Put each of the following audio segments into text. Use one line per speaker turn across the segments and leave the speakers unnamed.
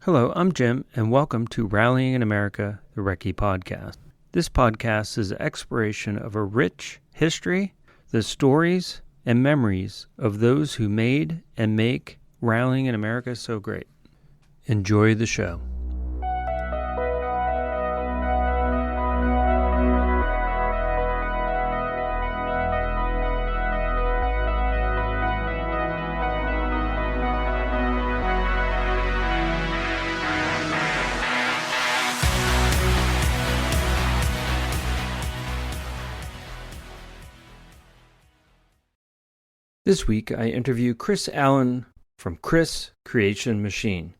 Hello, I'm Jim, and welcome to Rallying in America, the Recce podcast. This podcast is an exploration of a rich history, the stories and memories of those who made and make Rallying in America so great. Enjoy the show. This week, I interview Chris Allen from Chris Creation Machine,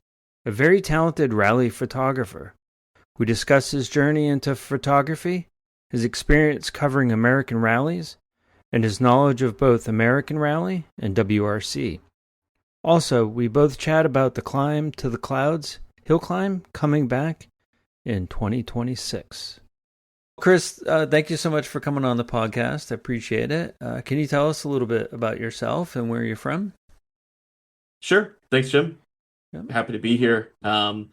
a very talented rally photographer. We discuss his journey into photography, his experience covering American rallies, and his knowledge of both American Rally and WRC. Also, we both chat about the climb to the Clouds Hillclimb coming back in 2026. Chris, thank you so much for coming on the podcast. I appreciate it. Can you tell us a little bit about yourself and where you're from?
Sure. Thanks, Jim.
Yeah.
Happy to be here. I'm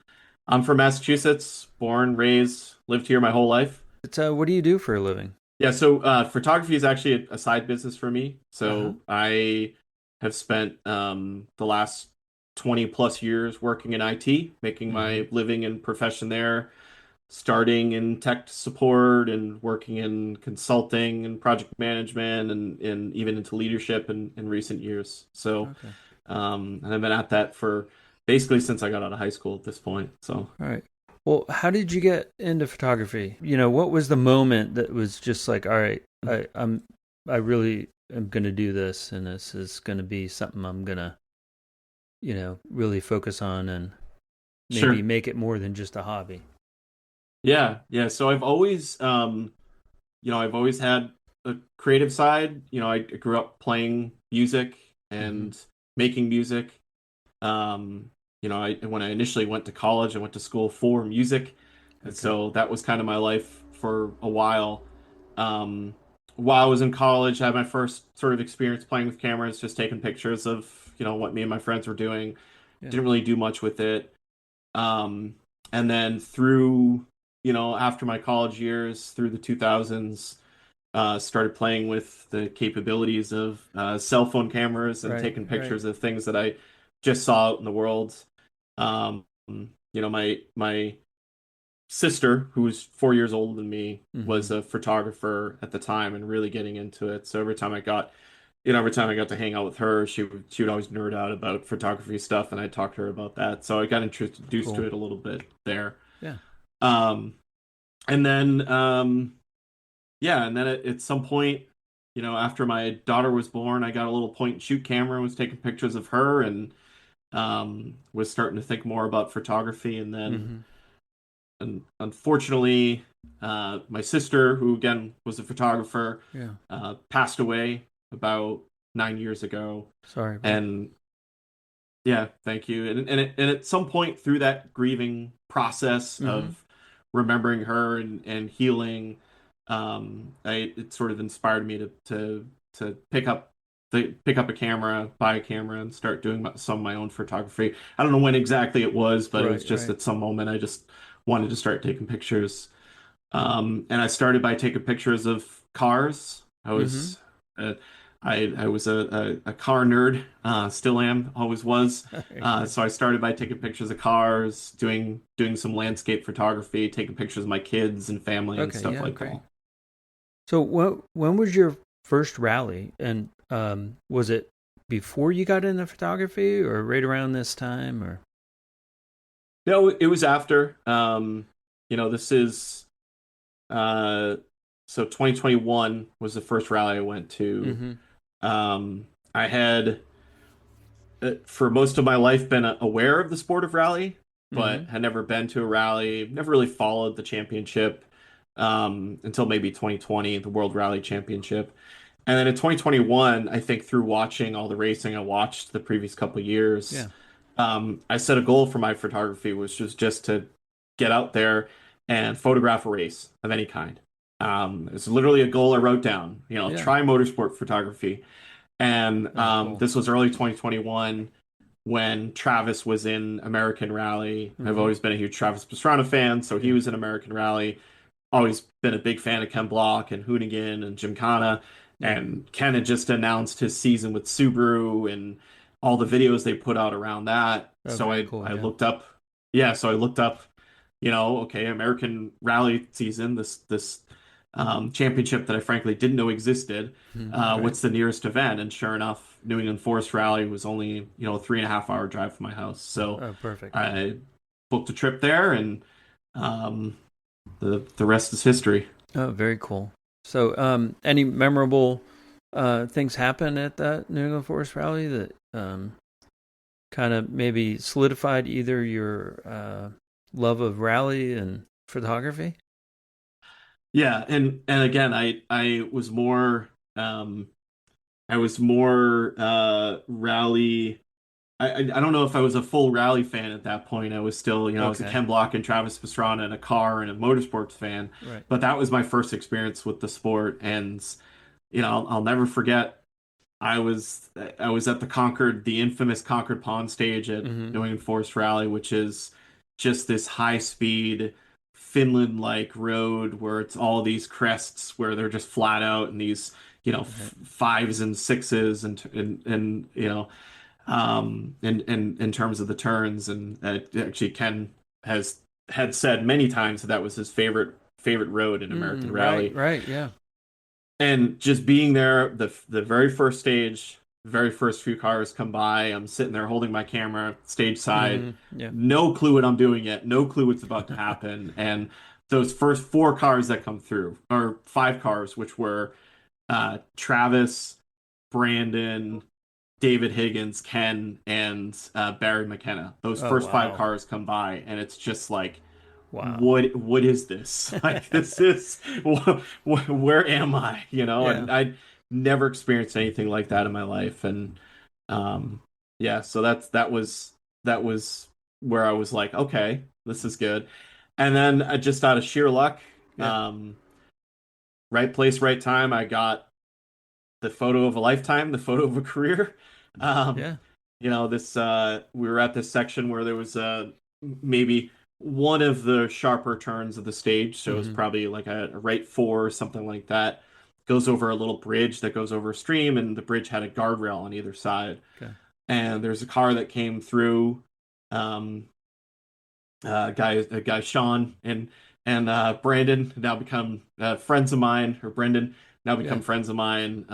from Massachusetts, born, raised, lived here my whole life.
What do you do for a living?
Yeah, so photography is actually a side business for me. So I have spent the last 20 plus years working in IT, making my living and profession there, starting in tech support and working in consulting and project management and even into leadership in recent years. So, and I've been at that for basically since I got out of high school at this point. So,
all right. Well, how did you get into photography? You know, what was the moment that was just like, all right, I really am going to do this, and this is going to be something I'm going to, really focus on and maybe make it more than just a hobby.
Yeah. So I've always, I've always had a creative side. I grew up playing music and making music. When I initially went to college, I went to school for music. And so that was kind of my life for a while. While I was in college, I had my first sort of experience playing with cameras, just taking pictures of, what me and my friends were doing. Yeah. Didn't really do much with it. And then through, after my college years, through the 2000s, started playing with the capabilities of cell phone cameras and taking pictures of things that I just saw out in the world. My sister, who was 4 years older than me, was a photographer at the time and really getting into it. So every time I got to hang out with her, she would always nerd out about photography stuff, and I'd talk to her about that. So I got introduced to it a little bit there.
Yeah.
And then at some point, after my daughter was born, I got a little point and shoot camera and was taking pictures of her and was starting to think more about photography. And then, and unfortunately, my sister, who again was a photographer, passed away about 9 years ago.
Sorry.
And yeah, thank you. And at some point through that grieving process of remembering her and healing, it sort of inspired me to pick up a camera, buy a camera, and start doing some of my own photography. I don't know when exactly it was, but it was just at some moment I just wanted to start taking pictures. And I started by taking pictures of cars. I was I was a car nerd, still am, always was. So I started by taking pictures of cars, doing some landscape photography, taking pictures of my kids and family and stuff like that.
So when was your first rally? And was it before you got into photography or right around this time? Or
no, it was after. This is so 2021 was the first rally I went to. I had, for most of my life, been aware of the sport of rally, but had never been to a rally, never really followed the championship until maybe 2020, the World Rally Championship. And then in 2021, I think through watching all the racing I watched the previous couple of years, I set a goal for my photography, which was just to get out there and photograph a race of any kind. It's literally a goal I wrote down, try motorsport photography. And
cool.
This was early 2021. when Travis was in American Rally. I've
Mm-hmm.
always been a huge Travis Pastrana fan, so he
Yeah.
was in American Rally. Always been a big fan of Ken Block and Hoonigan and Gymkhana.
Yeah.
And Ken had just announced his season with Subaru and all the videos they put out around that.
Oh,
So
very
I
cool.
I
Yeah.
looked up, yeah, so I looked up, okay, American Rally season, this championship that I frankly didn't know existed.
Right.
What's the nearest event? And sure enough, New England Forest Rally was only, a 3.5 hour drive from my house. So
Oh, perfect.
I booked a trip there, and um, the rest is history.
Oh, very cool. So, any memorable things happen at that New England Forest Rally that kind of maybe solidified either your love of rally and photography?
Yeah, and again, I was more um I was more rally. I don't know if I was a full rally fan at that point. I was still, I was a
Okay.
Ken Block and Travis Pastrana and a car and a motorsports fan.
Right.
But that was my first experience with the sport, and I'll never forget. I was at the infamous Concord Pond stage at
Mm-hmm.
New England Forest Rally, which is just this high speed Finland-like road where it's all these crests where they're just flat out and these
Right.
fives and sixes and in terms of the turns, and actually Ken has had said many times that that was his favorite road in American
Right.
Rally.
Right. Yeah.
And just being there, the very first stage, very first few cars come by, I'm sitting there holding my camera, stage side,
Yeah.
no clue what I'm doing yet, no clue what's about to happen. And those first four cars that come through, or five cars, which were Travis, Brandon, David Higgins, Ken, and Barry McKenna. Those
Oh,
first five
wow.
cars come by, and it's just like,
Wow.
what is this? Like, this is where am I?
Yeah.
And I never experienced anything like that in my life, and um, yeah, so that was where I was like, okay, this is good. And then just out of sheer luck,
Yeah.
um, right place, right time, I got the photo of a lifetime, the photo of a career. Um,
Yeah.
this we were at this section where there was maybe one of the sharper turns of the stage, so it's
Mm-hmm.
probably like a right four or something like that. Goes over a little bridge that goes over a stream, and the bridge had a guardrail on either side.
Okay.
And there's a car that came through. Um, guy Sean and Brandon now become friends of mine, or Brendan now
Yeah.
become friends of mine.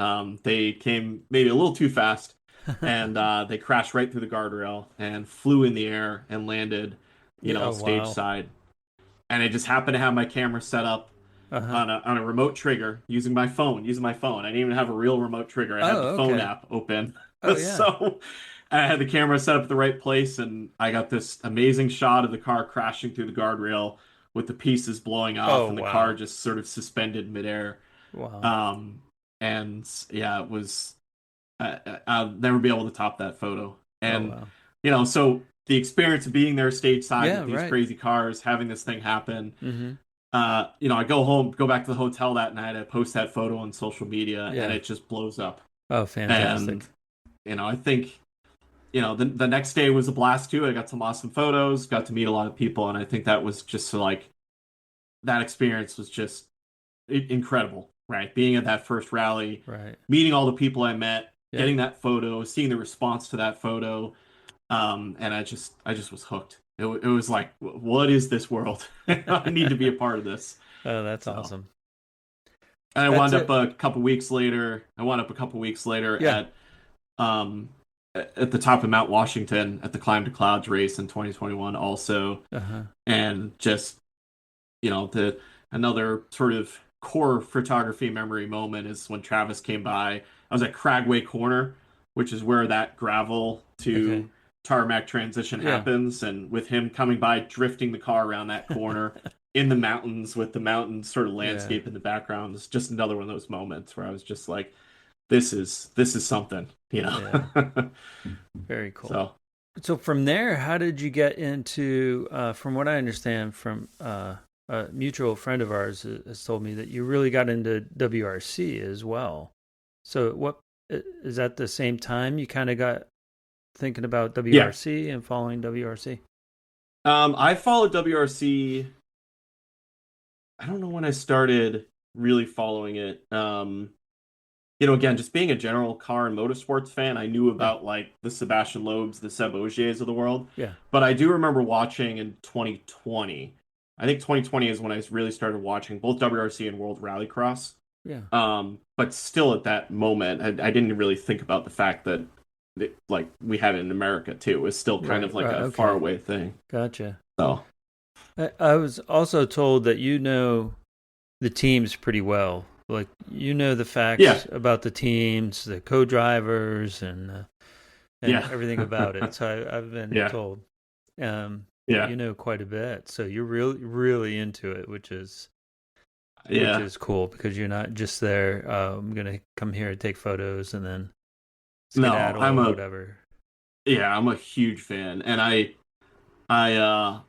They came maybe a little too fast, and they crashed right through the guardrail and flew in the air and landed,
Yeah. Oh,
stage
wow.
side. And I just happened to have my camera set up
Uh-huh.
on a remote trigger using my phone. I didn't even have a real remote trigger. I had the
Oh,
phone
okay.
app open.
Oh, yeah.
So I had the camera set up at the right place, and I got this amazing shot of the car crashing through the guardrail with the pieces blowing off
Oh,
and the car
wow.
just sort of suspended midair.
Wow.
Um, and yeah, it was. I'll never be able to top that photo.
Oh,
And
wow.
so the experience of being there stage side
Yeah,
with these
right.
crazy cars, having this thing happen.
Mm-hmm.
I go back to the hotel that night, I post that photo on social media, and
Yeah.
it just blows up.
Oh,
And,
fantastic.
I think, the next day was a blast too. I got some awesome photos, got to meet a lot of people, and I think that was just like, that experience was just incredible, right? Being at that first rally,
Right.
meeting all the people I met,
Yeah.
getting that photo, seeing the response to that photo, and I just was hooked. It was like, what is this world? I need to be a part of this.
Oh, that's
So.
awesome.
And I
That's
wound up
it.
a couple weeks later. I wound up a couple weeks later
Yeah.
um at the top of Mount Washington at the Climb to Clouds race in 2021 also.
Uh-huh.
And just, the another sort of core photography memory moment is when Travis came by. I was at Cragway Corner, which is where that gravel
Okay.
to tarmac transition
Yeah.
happens, and with him coming by, drifting the car around that corner in the mountains with the mountains sort of
Yeah.
landscape in the background, is just another one of those moments where I was just like, this is something.
Yeah. Very cool.
So
So from there, how did you get into, from what I understand from a mutual friend of ours has told me that you really got into WRC as well. So what is that the same time you kind of got thinking about
Yeah.
WRC and following WRC?
I followed WRC. I don't know when I started really following it. Again, just being a general car and motorsports fan, I knew
Yeah,
about like the Sebastian Loebs, the Seb Ogiers of the world.
yeah,
But I do remember watching in 2020. I think 2020 is when I really started watching both WRC and World Rallycross.
yeah.
But still at that moment, I didn't really think about the fact that like we had it in America too. It was still kind
Right,
of like
right.
a far
Okay,
away thing.
gotcha.
So
I was also told that you know the teams pretty well. Like you know the
yeah,
facts about the teams, the co-drivers, and
yeah,
everything about it. So I've been
yeah,
told that
yeah,
you know quite a bit. So you're really really into it, which
yeah.
is cool because you're not just there. I'm gonna come here and take photos and then
No,
skedaddle or whatever.
I'm a huge fan, and I I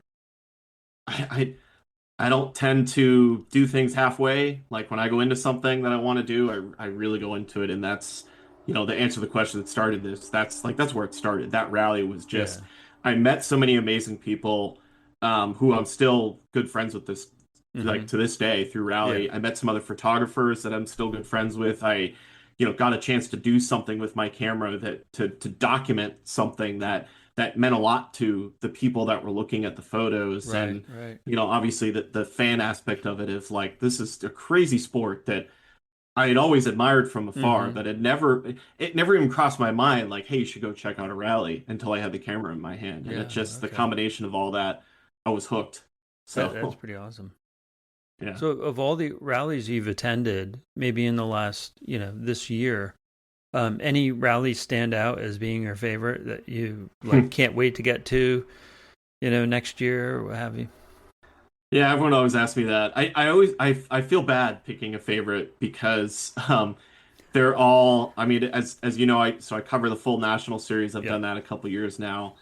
I don't tend to do things halfway. Like when I go into something that I want to do, I really go into it, and that's, the answer to the question that started this. That's where it started. That rally was
Yeah.
just I met so many amazing people, who I'm still good friends with this,
Mm-hmm.
like to this day through
Yeah.
rally. I met some other photographers that I'm still good friends with. Got a chance to do something with my camera that to document something that meant a lot to the people that were looking at the photos.
Right.
And
Right.
obviously the fan aspect of it is like this is a crazy sport that I had always admired from afar,
Mm-hmm.
but it never even crossed my mind like, hey, you should go check out a rally until I had the camera in my hand. And it's
Yeah.
just the
Okay.
combination of all that, I was hooked.
That's
So
pretty awesome.
yeah.
So, of all the rallies you've attended, maybe in the last, this year, any rallies stand out as being your favorite that you like can't wait to get to, next year or what have you?
Yeah, everyone always asks me that. I feel bad picking a favorite because they're all, I mean, as you know, I cover the full national series. I've
Yep.
done that a couple years now.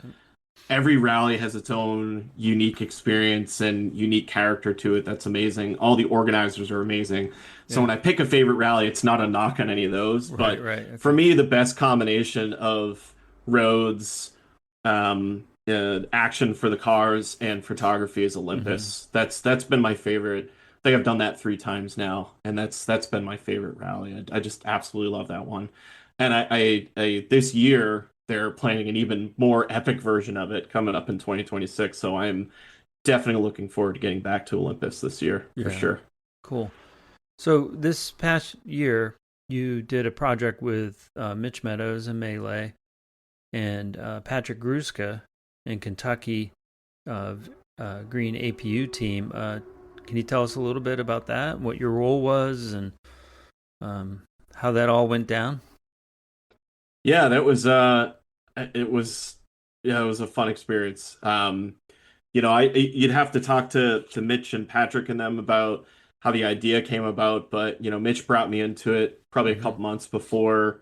Every rally has its own unique experience and unique character to it. That's amazing. All the organizers are amazing. So
Yeah.
when I pick a favorite rally, it's not a knock on any of those,
Right.
but
Right.
for
Okay.
me, the best combination of roads, action for the cars, and photography is
Mm-hmm.
Olympus. That's been my favorite. I think I've done that 3 times now, and that's been my favorite rally. I just absolutely love that one. And this year they're planning an even more epic version of it coming up in 2026. So I'm definitely looking forward to getting back to Olympus this year for
Yeah.
sure.
Cool. So this past year, you did a project with Mitch Meadows and MeLe and Patrick Gruszka in Kentucky of Green A.P.U team. Can you tell us a little bit about that? What your role was and um, how that all went down?
Yeah, that was it was yeah, it was a fun experience. You'd have to talk to Mitch and Patrick and them about how the idea came about, but Mitch brought me into it probably a
Mm-hmm.
couple months before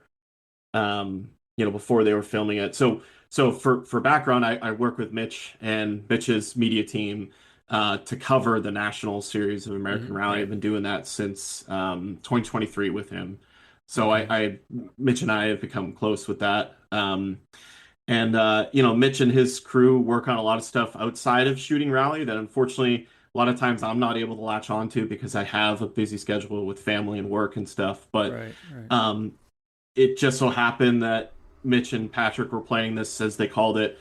they were filming it. So for background, I work with Mitch and Mitch's media team to cover the national series of American
Mm-hmm.
Rally. I've
Right.
been doing that since 2023 with him. So
Okay.
Mitch and I have become close with that. And Mitch and his crew work on a lot of stuff outside of shooting rally that unfortunately a lot of times I'm not able to latch onto because I have a busy schedule with family and work and stuff. But
Right. Right.
um, it just so happened that Mitch and Patrick were playing this, as they called it,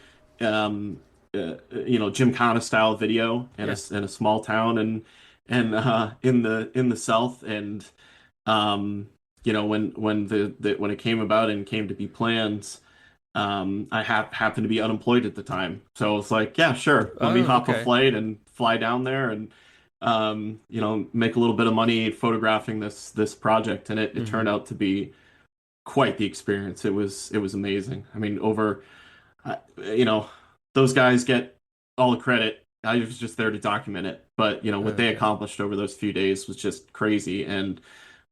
gymkhana style video in
Yeah.
a small town and in the South. And when it came about and came to be planned, I happened to be unemployed at the time, so it's like, yeah, sure, let me
Oh,
hop a
okay.
flight and fly down there and make a little bit of money photographing this project. And it
Mm-hmm.
turned out to be quite the experience. It was amazing. I mean, uh, you know, those guys get all the credit. I was just there to document it, but what they
Okay.
accomplished over those few days was just crazy. And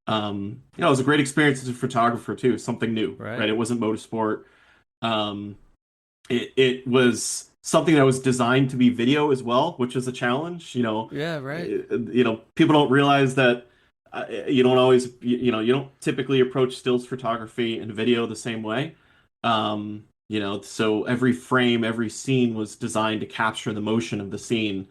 it was a great experience as a photographer too. Something new, right?
Right.
It wasn't motorsport. Um, it was something that was designed to be video as well, which is a challenge.
Yeah. Right.
People don't realize that you don't always, you don't typically approach stills photography and video the same way. you know, so every frame, every scene was designed to capture the motion of the scene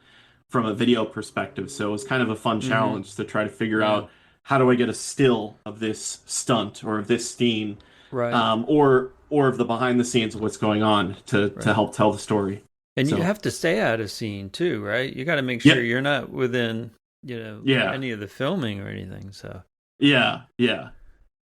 from a video perspective. So it was kind of a fun
Mm-hmm.
challenge to try to figure
Yeah.
out how do I get a still of this stunt or of this scene,
Right.
or of the behind the scenes of what's going on to
Right.
help tell the story.
And you
So
have to stay out of scene too, right? You got to make sure
yeah,
you're not within,
yeah,
any of the filming or anything. So,
yeah.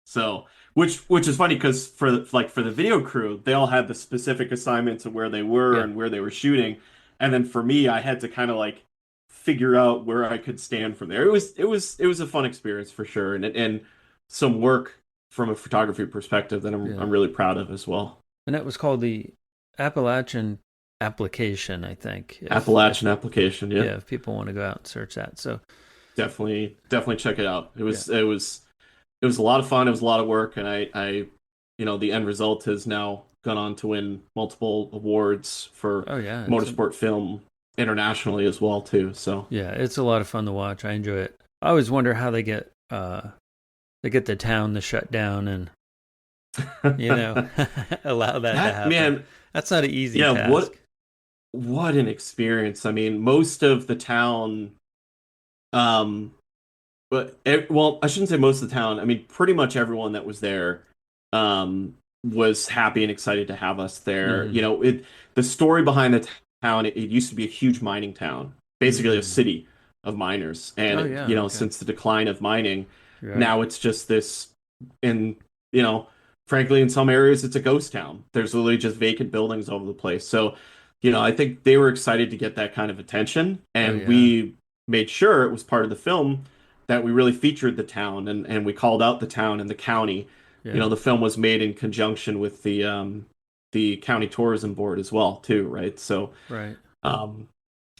So, which is funny because for the video crew, they all had the specific assignments of where they were
yeah.
and where they were shooting, and then for me, I had to kind of like figure out where I could stand from there. It was a fun experience for sure, and some work from a photography perspective that
Yeah.
I'm really proud of as well.
And that was called the Appalachian application, I think. If
Appalachian application, yeah,
yeah, if people want to go out and search that. So,
definitely check it out. It
yeah.
was it was it was a lot of fun. It was a lot of work, and the end result has now gone on to win multiple awards for
Oh yeah,
motorsport film internationally as well too. So
yeah, it's a lot of fun to watch. I enjoy it. I always wonder how they get the town to shut down and allow that to
that
happen.
man,
That's not an easy
yeah,
task.
what an experience. I mean, most of the town, um, well, I shouldn't say most of the town. I mean, pretty much everyone that was there, was happy and excited to have us there.
Mm-hmm.
The story behind the town, it used to be a huge mining town, basically a
Mm-hmm.
city of miners. And
Oh yeah, okay.
since the decline of mining,
Right.
now it's just this, and you know, frankly, in some areas it's a ghost town. There's literally just vacant buildings all over the place. So, I think they were excited to get that kind of attention,
Oh
and
yeah.
we made sure it was part of the film that we really featured the town, and we called out the town and the county.
Yeah.
The film was made in conjunction with the county tourism board as well too, right? So,
Right.
um,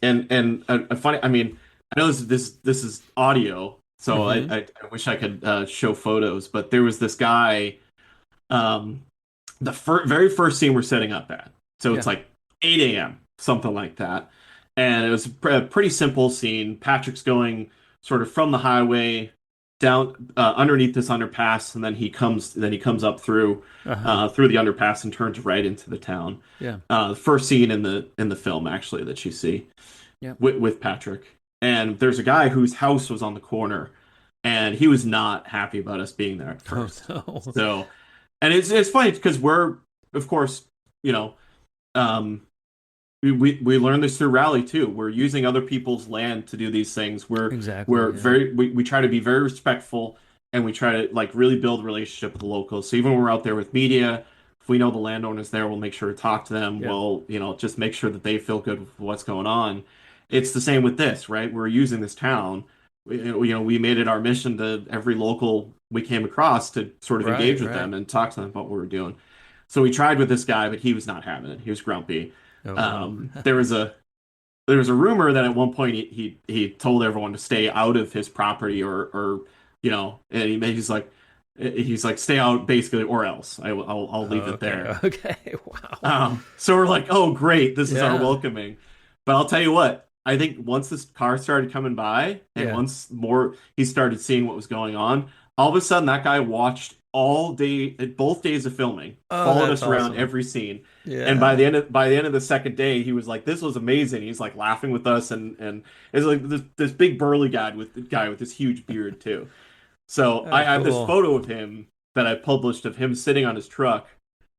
and a funny, I mean, I know this is audio, so
Mm-hmm.
I wish I could show photos, but there was this guy, um, very first scene we're setting up at, so
Yeah.
it's like 8 a.m. something like that, and it was a pretty simple scene. Patrick's going sort of from the highway down underneath this underpass, and then he comes up
Uh-huh.
through the underpass and turns right into the town.
Yeah.
The first scene in the film actually that you see
Yeah.
with Patrick. And there's a guy whose house was on the corner, and he was not happy about us being there at
Oh
first.
no.
So, and it's funny because we're, of course, you know, um, we learned this through rally too. We're using other people's land to do these things. We're
Exactly. Yeah.
we try to be very respectful, and we try to like really build a relationship with the locals. So even when we're out there with media, if we know the landowners there, we'll make sure to talk to them.
Yeah.
We'll, just make sure that they feel good with what's going on. It's the same with this, right? We're using this town. We made it our mission to every local we came across to sort of
Right.
engage with
Right.
them and talk to them about what we're doing. So we tried with this guy, but he was not having it. He was grumpy.
Oh no.
There was a rumor that at one point he told everyone to stay out of his property, or and he's like stay out basically, or else I'll leave it
Okay.
there.
Okay. Wow.
So we're like, oh great, this is our
Yeah.
welcoming. But I'll tell you what, I think once this car started coming by, and
Yeah.
once more he started seeing what was going on, all of a sudden that guy watched all day, both days of filming,
Oh,
followed
that's
us around
awesome.
every scene. And by
Yeah.
the end of the second day, he was like, "This was amazing." He's like laughing with us, and it's like this big burly guy with this huge beard too. So I
Oh,
have this
cool.
photo of him that I published of him sitting on his truck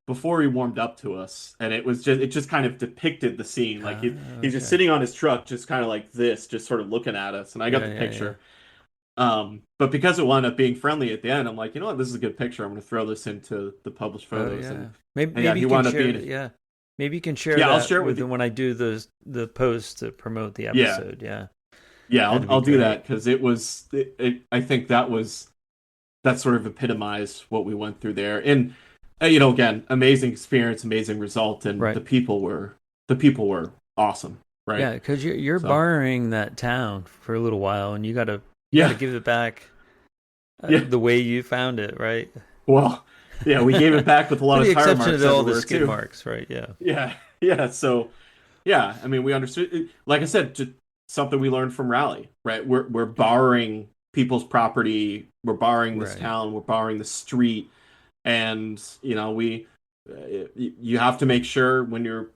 before he warmed up to us, and it just kind of depicted the scene. Like he's just
Okay.
sitting on his truck, just kind of like this, just sort of looking at us. And I got
Yeah.
the
Yeah. Yeah.
picture. But because it wound up being friendly at the end, I'm like, you know what, this is a good picture. I'm going to throw this into the published
Oh
photos,
yeah.
and,
Maybe
yeah,
maybe
he
you can
wound up
share
being,
that. Yeah. Maybe you can share
yeah, I'll
that
share it
with
with you.
when I do the post to promote the
Yeah,
episode. Yeah.
yeah, I'll
That'd be
I'll do
great.
that because I think that sort of epitomized what we went through there. And again, amazing experience, amazing result, and
Right.
the people were awesome, right?
Yeah, because you're
So
borrowing that town for a little while, and you gotta
yeah,
give it back
yeah.
the way you found it, right?
Well, yeah, we gave it back with a lot
With
of
the
tire
exception
marks
of all the
everywhere
skid
too.
marks, right? Yeah.
Yeah, yeah. So yeah, I mean, we understood. Like I said, just something we learned from Rally, right? We're borrowing people's property, we're borrowing this
Right.
town, we're borrowing the street, and you have to make sure when you're,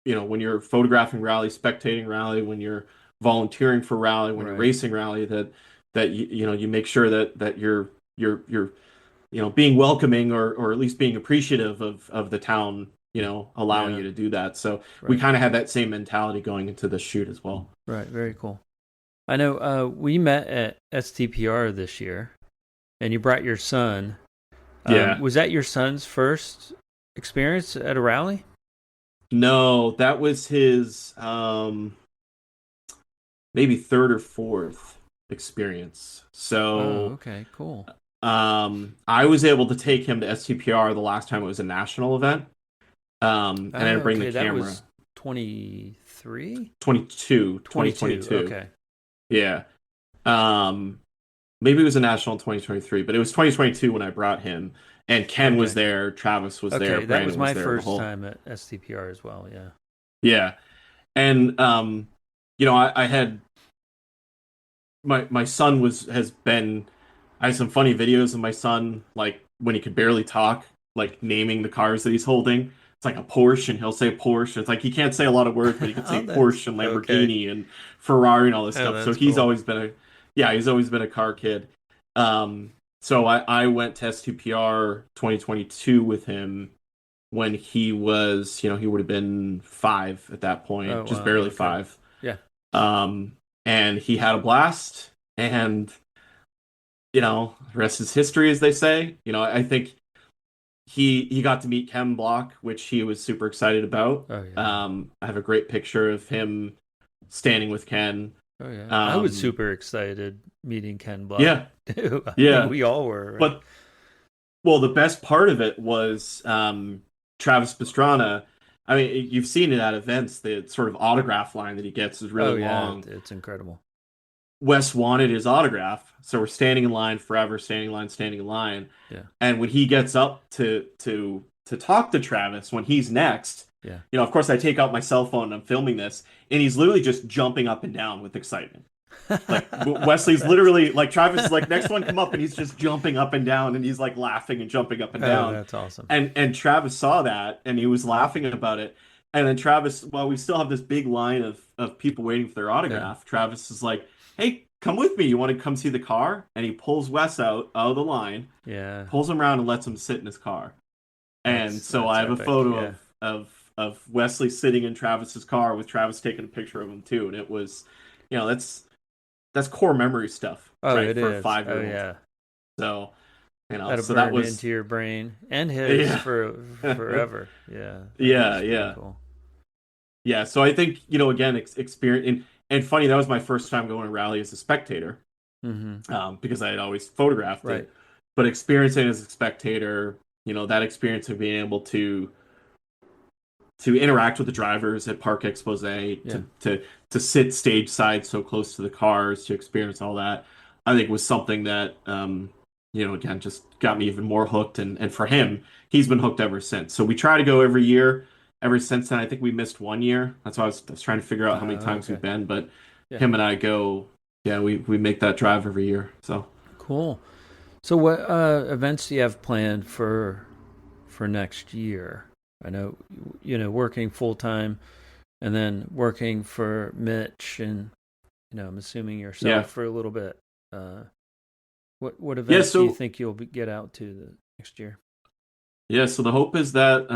when you're photographing rally, spectating rally, when you're volunteering for rally, when you're
Right.
racing rally, that you make sure that you're being welcoming, or at least being appreciative of the town, allowing
Yeah.
you to do that. So we
Right.
kind of had that same mentality going into the shoot as well.
Right. Very cool. I know we met at STPR this year, and you brought your son.
Yeah.
Was that your son's first experience at a rally?
No, that was his maybe third or fourth experience.
Oh,
So
okay, cool.
I was able to take him to STPR the last time it was a national event. And I
Oh,
didn't bring the
okay, that
camera.
was 23? 22,
2022.
okay.
Yeah. Um, Maybe it was a national in 2023, but it was 2022 when I brought him. And Ken was
Okay.
there, Travis was there,
Okay, that was
Brandon was
my
there, the
first
whole.
time at STPR as well, yeah.
Yeah. And I had my son has been. I have some funny videos of my son, like when he could barely talk, like naming the cars that he's holding. It's like a Porsche, and he'll say Porsche. It's like he can't say a lot of words, but he can
Oh,
say
that's
Porsche and
okay.
Lamborghini and Ferrari and all this
Oh,
stuff. So
that's cool.
he's always been a car kid. So I went to S2PR 2022 with him when he was, he would have been 5 at that point,
Oh,
just
wow,
barely
okay.
5.
Yeah.
Um, and he had a blast, and the rest is history, as they say. I think he got to meet Ken Block, which he was super excited about.
Oh, yeah.
I have a great picture of him standing with Ken.
Oh, yeah. I was
Um,
super excited meeting Ken Block
yeah,
too. I think
yeah.
we all were, right?
But well, the best part of it was Travis Pastrana. I mean, you've seen it at events. The sort of autograph line that he gets is really
Oh, yeah,
long.
it's incredible.
Wes wanted his autograph, so we're standing in line forever, standing in line.
Yeah.
And when he gets up to talk to Travis, when he's next,
Yeah.
of course, I take out my cell phone and I'm filming this, and he's literally just jumping up and down with excitement. Like Wesley's
That's
literally like Travis is like, next one come up, and he's just jumping up and down, and he's like laughing and jumping up and
Oh,
down.
that's awesome.
And Travis saw that, and he was laughing about it. And then Travis, while we still have this big line of people waiting for their
Yeah.
autograph, Travis is like, "Hey, come with me. You want to come see the car?" And he pulls Wes out of the line,
Yeah.
pulls him around, and lets him sit in his car. And so
That's
I have a
epic.
photo
Yeah.
of Wesley sitting in Travis's car with Travis taking a picture of him too. And it was, that's core memory stuff,
Oh,
right,
it
for a
is. Oh,
5-year-old.
yeah.
So,
That'll
so that
burn
was,
into your brain and his
yeah.
for forever. Yeah,
Yeah,
that's pretty
yeah.
cool.
Yeah, so I think, again, experience, and funny, that was my first time going to rally as a spectator,
Mm-hmm.
because I had always photographed
Right.
it. But experiencing as a spectator, that experience of being able to interact with the drivers at Park Expose,
Yeah.
to sit stage side so close to the cars, to experience all that, I think was something that, again, just got me even more hooked. And for him, he's been hooked ever since. So we try to go every year. Ever since then, I think we missed 1 year. That's why I was trying to figure out how many times
Okay.
we've been. But
Yeah.
him and I go, yeah, we make that drive every year. So
Cool. So, what events do you have planned for next year? I know, working full time and then working for Mitch, and I'm assuming yourself
yeah,
for a little bit. Uh, what
yeah.
events do you
So
think you'll get out to the next year?
yeah, so the hope is that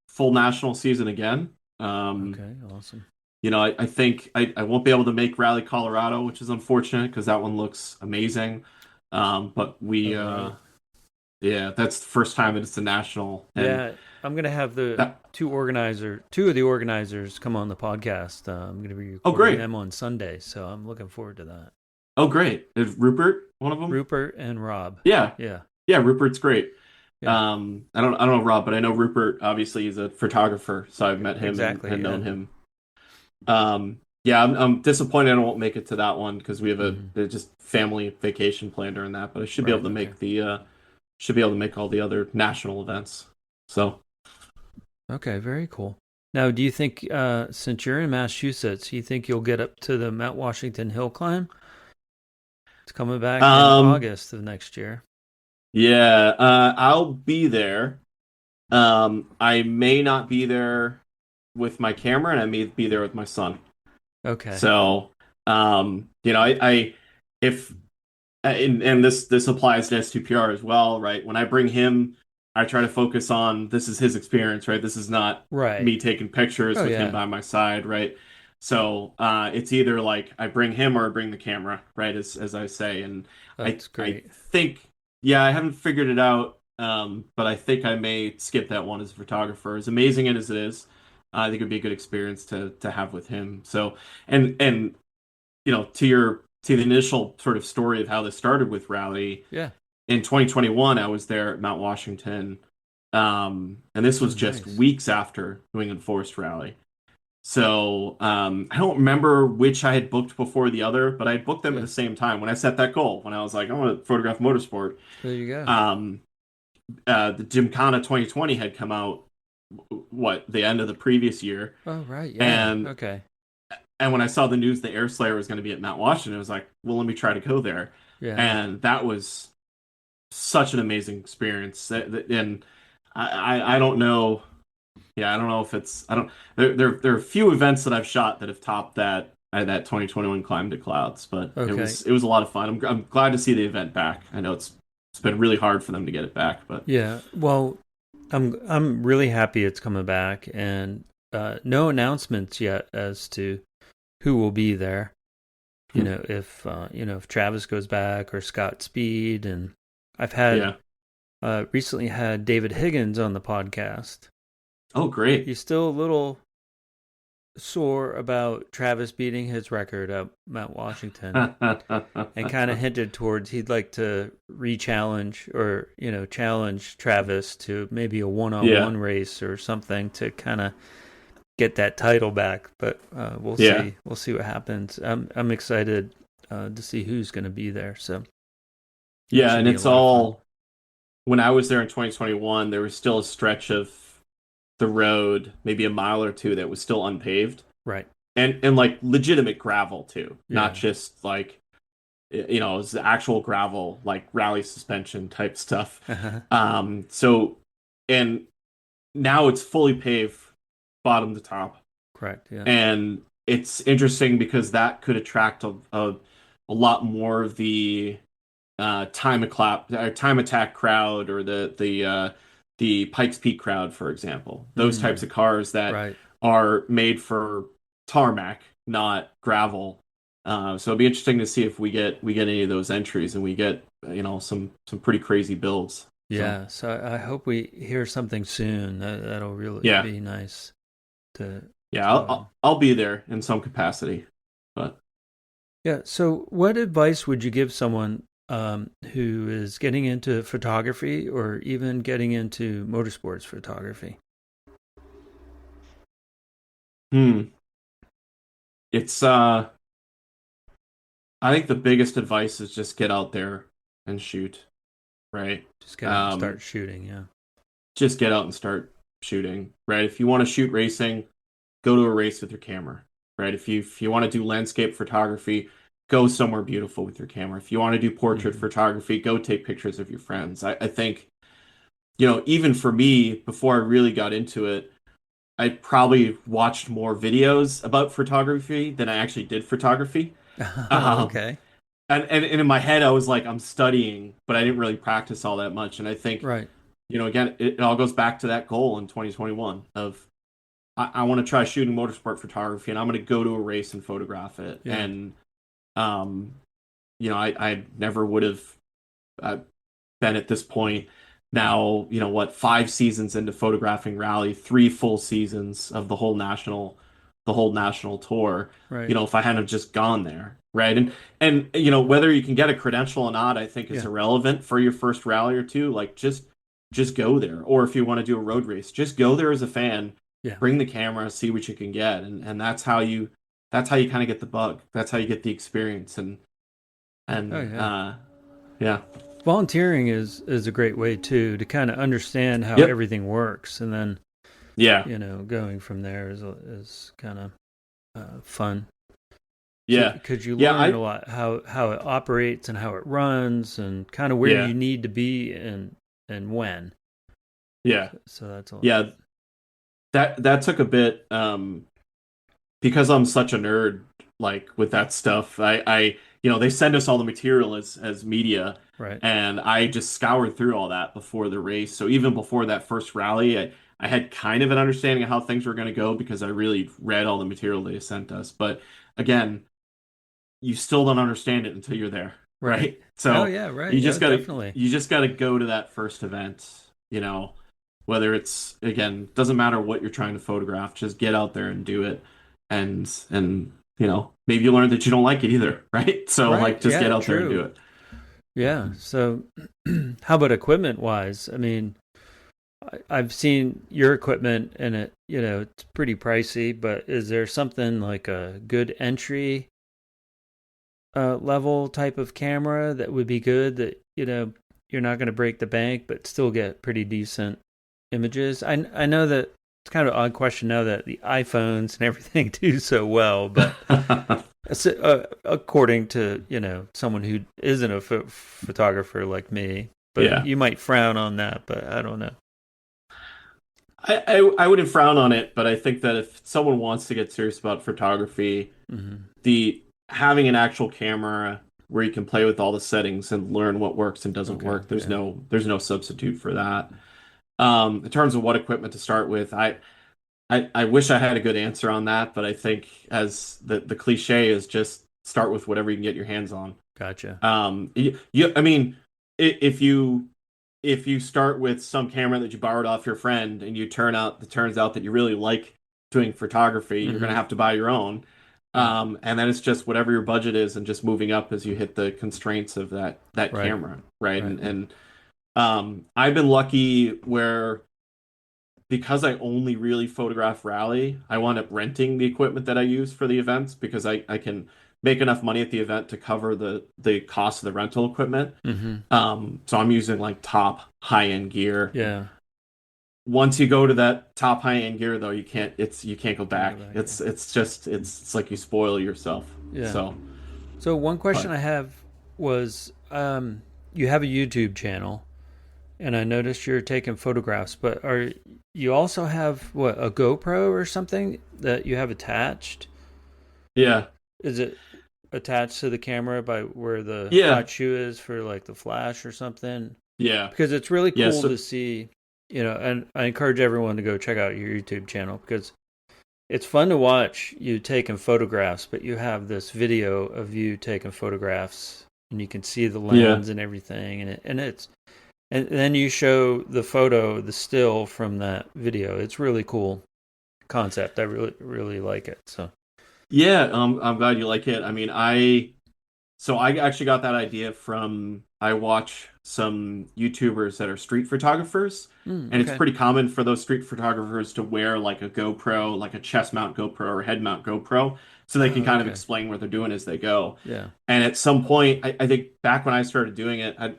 full national season again.
Okay, awesome.
I think I won't be able to make Rally Colorado, which is unfortunate because that one looks amazing. But
Oh, right.
yeah, that's the first time that it's a national, and
Yeah, I'm gonna have the
that,
two of the organizers come on the podcast. I'm gonna be
oh
recording
great,
them on Sunday, so I'm looking forward to that.
oh great, is Rupert one of them?
Rupert and Rob.
Yeah,
Yeah,
yeah, Rupert's great.
yeah,
I don't know Rob, but I know Rupert. Obviously, he's a photographer, so I've met him
exactly.
and
Yeah.
known him. Yeah, I'm disappointed I won't make it to that one because we have
Hmm.
a just family vacation planned during that. But I should be able
Right.
to
Okay.
make should be able to make all the other national events. So
Okay. Very cool. Now, do you think, since you're in Massachusetts, you think you'll get up to the Mount Washington Hill climb? It's coming back in
um
August of next year.
yeah, I'll be there. I may not be there with my camera, and I may be there with my son.
Okay.
So, I if and this applies to S2PR as well, right? When I bring him, I try to focus on this is his experience, right? This is not
Right.
me taking pictures
Oh
with him
yeah.
by my side, right? So it's either like I bring him or I bring the camera, right? As I say, and
That's
I
great.
think, yeah, I haven't figured it out, but I think I may skip that one as a photographer. As amazing as it is, I think it'd be a good experience to have with him. So and to the initial sort of story of how this started with Rally
Yeah.
in 2021, I was there at Mount Washington, and this
Oh,
was just
nice.
weeks after New England Forest Rally. So I don't remember which I had booked before the other, but I had booked them at
Yeah.
the same time when I set that goal. When I was like, I want to photograph motorsport.
There you go.
Um, the Gymkhana 2020 had come out, what, the end of the previous year,
Oh, right. Yeah.
and
Okay.
when I saw the news the Air Slayer was going to be at Mount Washington, I was like, well, let me try to go there.
Yeah.
And that was such an amazing experience. And I don't know. Yeah, I don't know if it's I don't there are a few events that I've shot that have topped that 2021 climb to Clouds, but
Okay.
it was a lot of fun. I'm glad to see the event back. I know it's been really hard for them to get it back, but
Yeah. Well, I'm really happy it's coming back, and no announcements yet as to who will be there. If Travis goes back or Scott Speed, and I've had
yeah.
recently had David Higgins on the podcast.
Oh, great.
He's still a little sore about Travis beating his record at Mount Washington, and kind of hinted towards he'd like to re-challenge or challenge Travis to maybe a
Yeah.
one-on-one race or something to kind of get that title back. But we'll
Yeah.
see. We'll see what happens. I'm excited to see who's going to be there. So that
Yeah,
should
and
be a
it's
lot of fun.
all when I was there in 2021, there was still a stretch of the road, maybe a mile or two that was still unpaved.
Right.
And like legitimate gravel too, not
Yeah.
just like it's actual gravel, like rally suspension type stuff. So and now it's fully paved bottom to top.
Correct. Yeah.
And it's interesting because that could attract a lot more of the time attack crowd or the Pikes Peak crowd, for example. Those types
Mm,
of cars that
right.
are made for tarmac, not gravel. So it'll be interesting to see if we get any of those entries and we get some pretty crazy builds. So
Yeah. So I hope we hear something soon. That'll really
yeah,
be nice to
yeah,
to
I'll be there in some capacity, but
Yeah. So, what advice would you give someone who is getting into photography or even getting into motorsports photography?
hmm, it's I think the biggest advice is just get out there and shoot, right?
Just get out and
Um,
start shooting. Yeah.
just get out and start shooting, right? If you want to shoot racing, go to a race with your camera, right? If you want to do landscape photography, go somewhere beautiful with your camera. If you want to do portrait
Hmm.
photography, go take pictures of your friends. I think, even for me, before I really got into it, I probably watched more videos about photography than I actually did photography. Um,
Okay.
and in my head, I was like, I'm studying, but I didn't really practice all that much. And I think,
Right.
again, it all goes back to that goal in 2021 of I want to try shooting motorsport photography, and I'm going to go to a race and photograph it.
Yeah.
And um, I never would have uh, been at this point. Now, what, 5 seasons into photographing rally, 3 full seasons of the whole national tour.
Right.
If I hadn't have just gone there, right? And whether you can get a credential or not, I think is
Yeah.
irrelevant for your first rally or two. Like just go there, or if you want to do a road race, just go there as a fan,
Yeah.
bring the camera, see what you can get, and that's how you kind of get the bug. That's how you get the experience, and
Oh
and
yeah.
uh, yeah,
Volunteering is a great way too to kind of understand how
yep,
everything works, and then
yeah,
going from there is kind of fun. So
yeah,
could you
yeah.
learn a lot how it operates and how it runs and kind of where
Yeah,
you need to be and when.
Yeah.
So that's all.
Yeah, that took a bit because I'm such a nerd like with that stuff. They send us all the material as media,
Right.
and I just scoured through all that before the race. So even before that first rally, I had kind of an understanding of how things were going to go because I really read all the material they sent us. But again, you still don't understand it until you're there,
Right.
right?
Oh
So
yeah, right.
you
Yeah,
just gotta
definitely.
you just gotta go to that first event, whether it's again, doesn't matter what you're trying to photograph, just get out there and do it. And maybe you learn that you don't like it either, right? So
Right.
like just get
Yeah,
out there and do
true.
it.
Yeah. So how about equipment wise? I mean, I've seen your equipment and it's pretty pricey, but is there something like a good entry level type of camera that would be good that, you're not going to break the bank, but still get pretty decent images? I know that it's kind of an odd question now that the iPhones and everything do so well, but according to, someone who isn't a photographer like me, but
Yeah.
you might frown on that, but I don't know.
I wouldn't frown on it, but I think that if someone wants to get serious about photography,
Hmm.
the having an actual camera where you can play with all the settings and learn what works and doesn't
Okay.
work,
Yeah.
there's no substitute for that. In terms of what equipment to start with, I wish I had a good answer on that, but I think as the cliche is just start with whatever you can get your hands on.
Gotcha.
I mean, if you start with some camera that you borrowed off your friend and it turns out that you really like doing photography, you're gonna
Hmm.
have to buy your own.
Yeah.
And then it's just whatever your budget is and just moving up as you hit the constraints of that
Right.
camera, right?
Right.
And I've been lucky where because I only really photograph rally, I wound up renting the equipment that I use for the events because I can make enough money at the event to cover the cost of the rental equipment.
Hmm.
So I'm using like top high end gear.
Yeah.
Once you go to that top high end gear though, you can't go
Can't go
back.
back. Yeah.
It's like you spoil yourself.
Yeah.
So,
So one question
but
I have was, you have a YouTube channel, and I noticed you're taking photographs, but are you also have what, a GoPro or something that you have attached?
yeah.
Is it attached to the camera by where the
Yeah.
hot shoe is for like the flash or something?
Yeah.
Because it's really
Yeah,
cool
so
to see, and I encourage everyone to go check out your YouTube channel because it's fun to watch you taking photographs, but you have this video of you taking photographs and you can see the
yeah.
lens and everything and then you show the photo, the still from that video. It's really cool concept. I really really like it. So,
Yeah, I'm glad you like it. I mean, so I actually got that idea from I watch some YouTubers that are street photographers, and it's
okay.
pretty common for those street photographers to wear like a GoPro, like a chest mount GoPro or head mount GoPro, so they can
Oh,
kind of
okay.
explain what they're doing as they go.
Yeah.
And at some point, I think back when I started doing it, I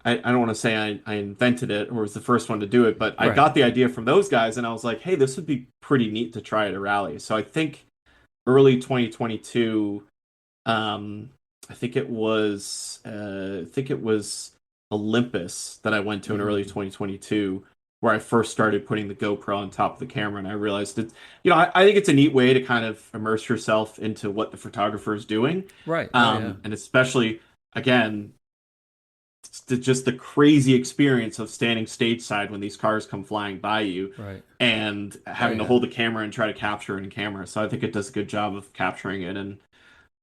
don't want to say I invented it or was the first one to do it, but I
Right.
got the idea from those guys, and I was like, hey, this would be pretty neat to try at a rally. So I think early 2022. Um, I think it was Olympus that I went to in early
Hmm.
2022, where I first started putting the GoPro on top of the camera, and I realized that, I think it's a neat way to kind of immerse yourself into what the photographer is doing,
Right. Oh yeah.
and especially again, just the crazy experience of standing stage side when these cars come flying by you
Right.
and
Oh
having to
yeah.
hold the camera and try to capture it in camera. So I think it does a good job of capturing it. And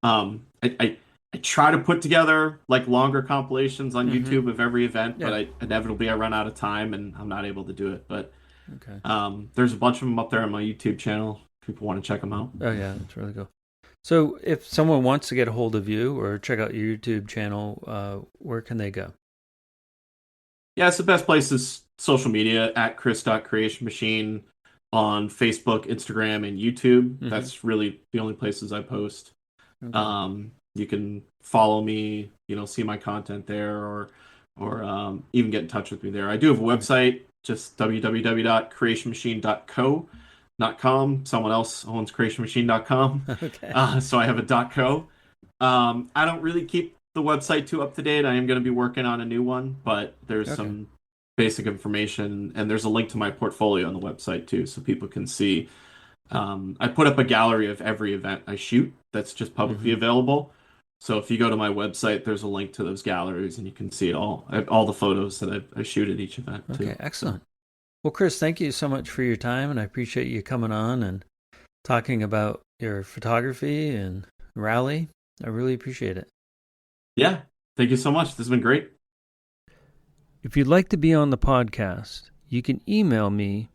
I try to put together like longer compilations on
Hmm.
YouTube of every event, but
Yeah.
inevitably I run out of time and I'm not able to do it. But
Okay.
there's a bunch of them up there on my YouTube channel. If people want to check them out.
Oh yeah, that's really cool. So, if someone wants to get a hold of you or check out your YouTube channel, where can they go?
Yeah, it's the best place is social media at Chris.creationmachine on Facebook, Instagram, and YouTube.
Hmm.
That's really the only places I post.
Okay.
You can follow me, see my content there, or even get in touch with me there. I do have a
Right.
website, just www.creationmachine.co, not com. Someone else owns creationmachine.com.
Okay.
So I have a .co. I don't really keep the website too up to date. I am going to be working on a new one, but there's
Okay.
basic information, and there's a link to my portfolio on the website too, so people can see. I put up a gallery of every event I shoot that's just publicly available. So if you go to my website, there's a link to those galleries, and you can see it all the photos that I shoot at each event too.
Okay, excellent. Well, Chris, thank you so much for your time, and I appreciate you coming on and talking about your photography and rally. I really appreciate it.
Yeah, thank you so much. This has been great.
If you'd like to be on the podcast, you can email me,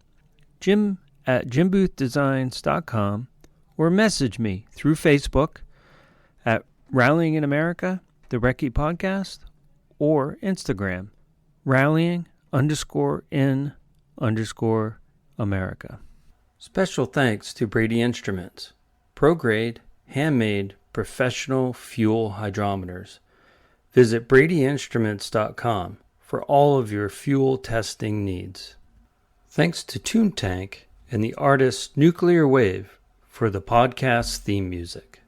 jim@jimboothdesigns.com, or message me through Facebook at Rallying in America, the Recce Podcast, or Instagram, rallying_in_America. Special thanks to Brady Instruments, pro-grade, handmade, professional fuel hydrometers. Visit bradyinstruments.com for all of your fuel testing needs. Thanks to Toontank and the artist Nuclear Wave for the podcast theme music.